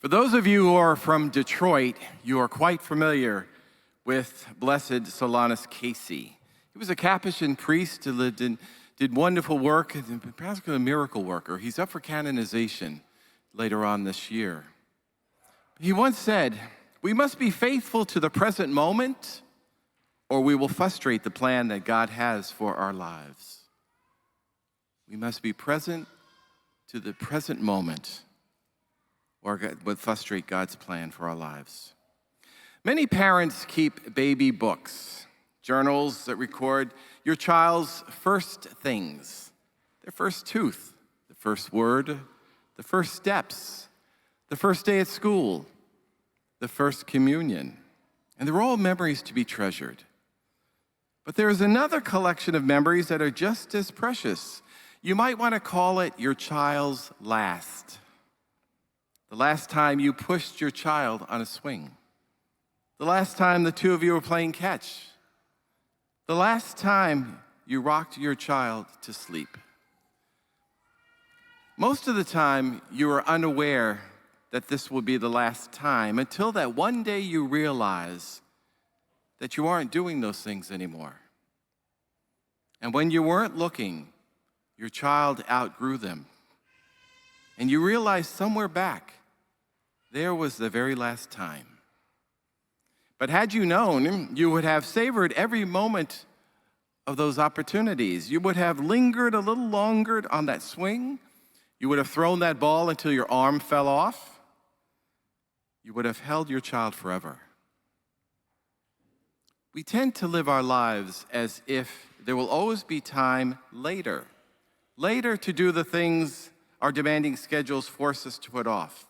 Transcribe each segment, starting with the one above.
For those of you who are from Detroit, you are quite familiar with Blessed Solanus Casey. He was a Capuchin priest who lived and did wonderful work, and practically a miracle worker. He's up for canonization later on this year. He once said, "We must be faithful to the present moment, or we will frustrate the plan that God has for our lives." We must be present to the present moment, or it would frustrate God's plan for our lives. Many parents keep baby books, journals that record your child's first things, their first tooth, the first word, the first steps, the first day at school, the first communion. And they're all memories to be treasured. But there is another collection of memories that are just as precious. You might want to call it your child's last. The last time you pushed your child on a swing. The last time the two of you were playing catch. The last time you rocked your child to sleep. Most of the time, you are unaware that this will be the last time until that one day you realize that you aren't doing those things anymore. And when you weren't looking, your child outgrew them. And you realize somewhere back, there was the very last time. But had you known, you would have savored every moment of those opportunities. You would have lingered a little longer on that swing. You would have thrown that ball until your arm fell off. You would have held your child forever. We tend to live our lives as if there will always be time later to do the things our demanding schedules force us to put off.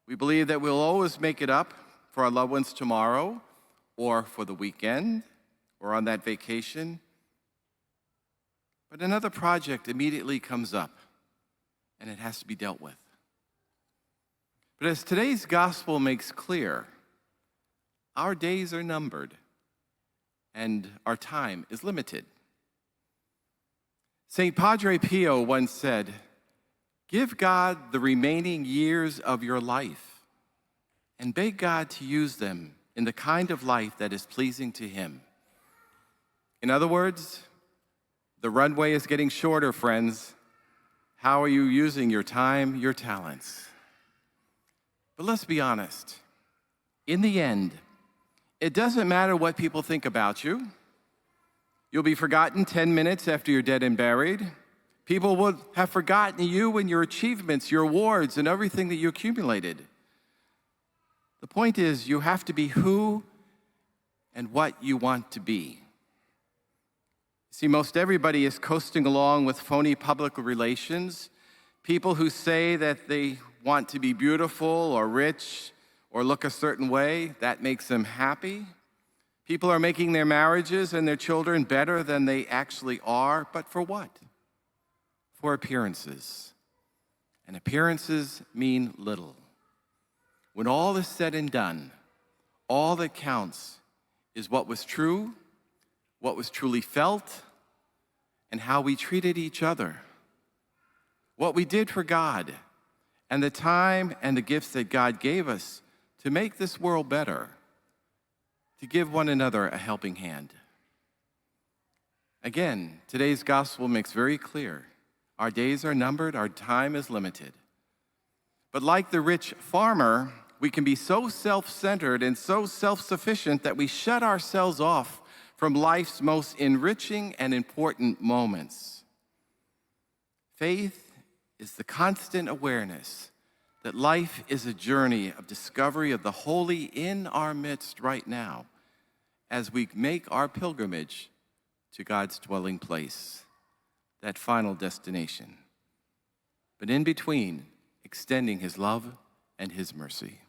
We believe that we'll always make it up for our loved ones tomorrow, or for the weekend, or on that vacation. But another project immediately comes up, and it has to be dealt with. But as today's gospel makes clear, our days are numbered, and our time is limited. St. Padre Pio once said, "Give God the remaining years of your life and beg God to use them in the kind of life that is pleasing to Him." In other words, the runway is getting shorter, friends. How are you using your time, your talents? But let's be honest. In the end, it doesn't matter what people think about you. You'll be forgotten 10 minutes after you're dead and buried. People will have forgotten you and your achievements, your awards, and everything that you accumulated. The point is, you have to be who and what you want to be. See, most everybody is coasting along with phony public relations. People who say that they want to be beautiful or rich or look a certain way, that makes them happy. People are making their marriages and their children better than they actually are, but for what? For appearances. And appearances mean little. When all is said and done, all that counts is what was true, what was truly felt, and how we treated each other. What we did for God, and the time and the gifts that God gave us to make this world better, to give one another a helping hand. Again, today's gospel makes very clear, our days are numbered, our time is limited. But like the rich farmer, we can be so self-centered and so self-sufficient that we shut ourselves off from life's most enriching and important moments. Faith is the constant awareness that life is a journey of discovery of the holy in our midst right now as we make our pilgrimage to God's dwelling place, that final destination. But in between, extending His love and His mercy.